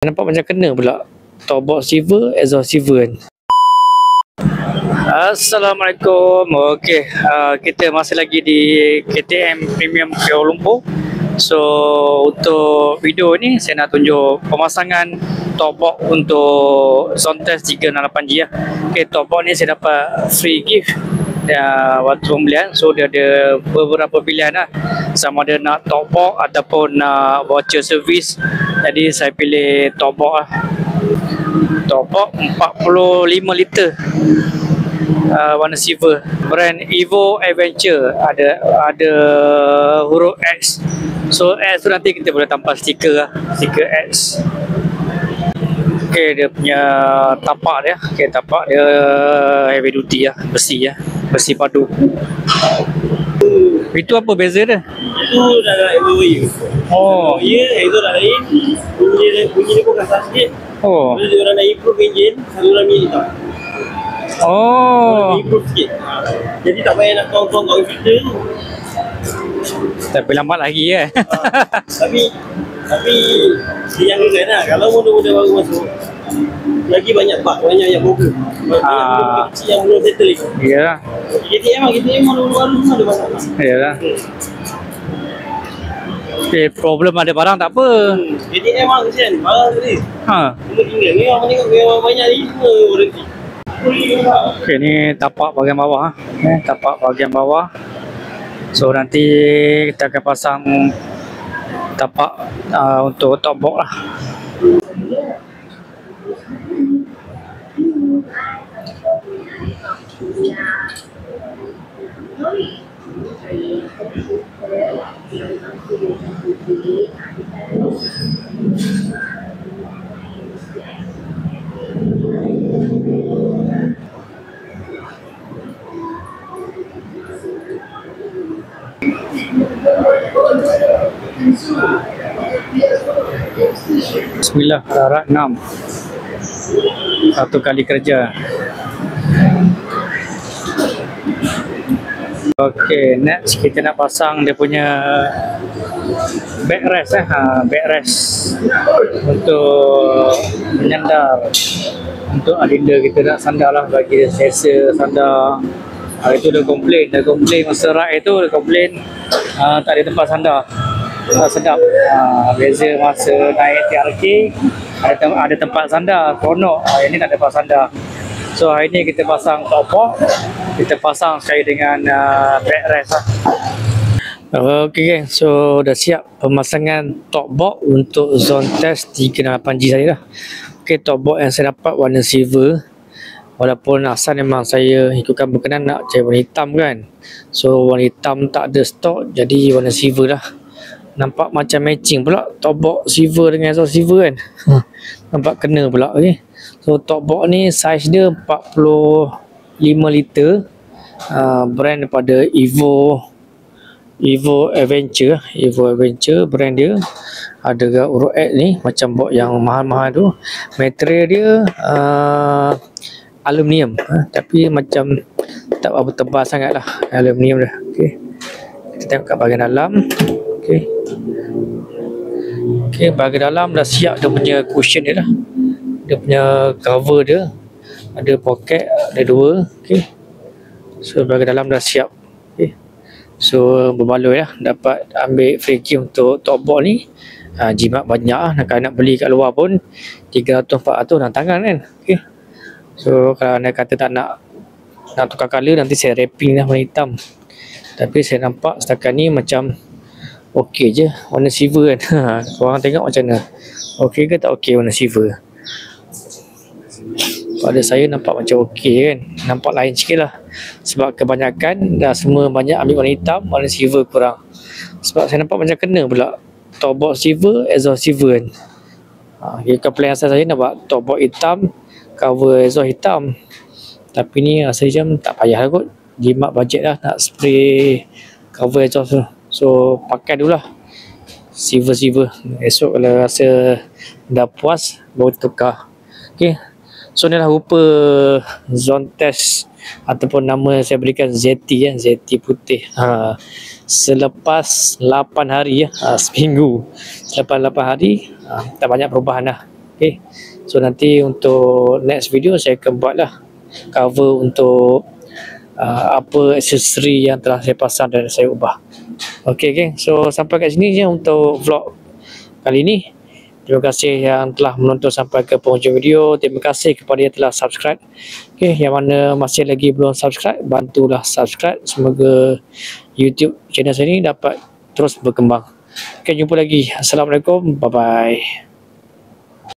Nampak macam kena pula. Talkbox silver, exhaust silver kan. Assalamualaikum. Okey, kita masih lagi di KTM Premium Kuala Lumpur. So untuk video ni saya nak tunjuk pemasangan talkbox untuk Zontes 368G lah. Okey, talkbox ni saya dapat free gift waktu pembelian. So dia ada beberapa pilihan lah, sama ada nak talkbox ataupun nak voucher servis. Jadi saya pilih talkbox lah. Talkbox 45 liter, warna silver, brand Evo Adventure, ada huruf X. So X tu nanti kita boleh tampal stiker lah, stiker X. Okay, dia punya tapak dia, tapak dia heavy duty lah, besi padu. Itu apa beza dia? Itu dah ada MOU. Oh, itu dah lain. Bunyi dia pun kasar sikit. oh, Bila dia orang nak improve engine, satu orang ni tak. oh. Improve sikit. Jadi tak payah nak tuang-tuang kat filter tu. Tapi lambat lagi Tapi dijangkakan lah. Kalau model-model baru masuk, lagi banyak bug, banyak yang problem. Banyak kecil yang belum settle lagi. Iyalah. KTM baru-baru semua ada masalah. Iyalah. Okay, problem ada barang tak apa. KTM lah kesian, barang tadi. Cuma tinggal, ni orang tengok yang banyak ni semua berhenti. Okay, ni tapak bahagian bawah. Tapak bahagian bawah. So nanti kita akan pasang tapak untuk talkbox lah. Bismillah, darah 6. Satu kali kerja. Okey, next kita nak pasang dia punya backrest backrest untuk menyandar, untuk adinda kita nak sandar lah, bagi sensor sandar. Itu dia komplain masa ride tu, dia komplain tak ada tempat sandar. Sedap. Beza masa naik TRK ada tempat sandar, seronok. Yang ni tak ada tempat sandar. So hari ni kita pasang talkbox, kita pasang sekali dengan backrest lah. Okay gang, so dah siap pemasangan talkbox untuk Zontes 368G saya lah. Okay, talkbox yang saya dapat warna silver. Walaupun asal memang saya ikutkan berkenan nak cari warna hitam kan. So warna hitam tak ada stok, jadi warna silver lah. Nampak macam matching pula talkbox silver dengan exhaust silver kan. Nampak kena pula. Okay. So talkbox ni saiz dia 45 liter, brand daripada Evo Adventure brand dia. Ada huruf X ni, macam box yang mahal-mahal tu. Material dia aluminium, tapi macam tak apa tebal sangat lah aluminium dia. Okay. Kita tengok kat bahagian dalam. Okay, bahagian dalam dah siap dia punya cushion dia dah. Dia punya cover dia, ada poket, ada dua. Okay. So bahagian dalam dah siap. Okay. So berbaloi lah, dapat ambil free gift untuk talkbox ni. Jimat banyak lah, nak beli kat luar pun 300-400 dalam tangan kan. Okay. So kalau anda kata tak nak tukar colour, nanti saya wrapping lah warna hitam. Tapi saya nampak setakat ni macam okey je warna silver kan. Korang tengok macam mana, okey ke tak okey warna silver? Pada saya nampak macam okey kan, nampak lain sikit lah. Sebab kebanyakan dah semua banyak ambil warna hitam, warna silver kurang. Sebab saya nampak macam kena pula talkbox silver, exhaust silver kan. Plan asal saya nak buat talkbox hitam, cover exhaust hitam. Tapi ni rasa macam tak payah lah kot, jimat bajet lah nak spray cover exhaust tu. So pakai dulu lah silver. Esok kalau rasa dah puas baru tukar. Okay. So ni lah rupa Zontes, ataupun nama saya berikan ZT ZT putih. Selepas 8 hari seminggu. Selepas 8 hari tak banyak perubahan lah. Okay. So nanti untuk next video saya akan buatlah cover untuk apa aksesori yang telah saya pasang dan saya ubah. Okay geng, so sampai kat sini je untuk vlog kali ni. Terima kasih yang telah menonton sampai ke penghujung video. Terima kasih kepada yang telah subscribe. Okay, yang mana masih lagi belum subscribe, bantulah subscribe. Semoga YouTube channel saya ni dapat terus berkembang. Okay, jumpa lagi. Assalamualaikum. Bye-bye.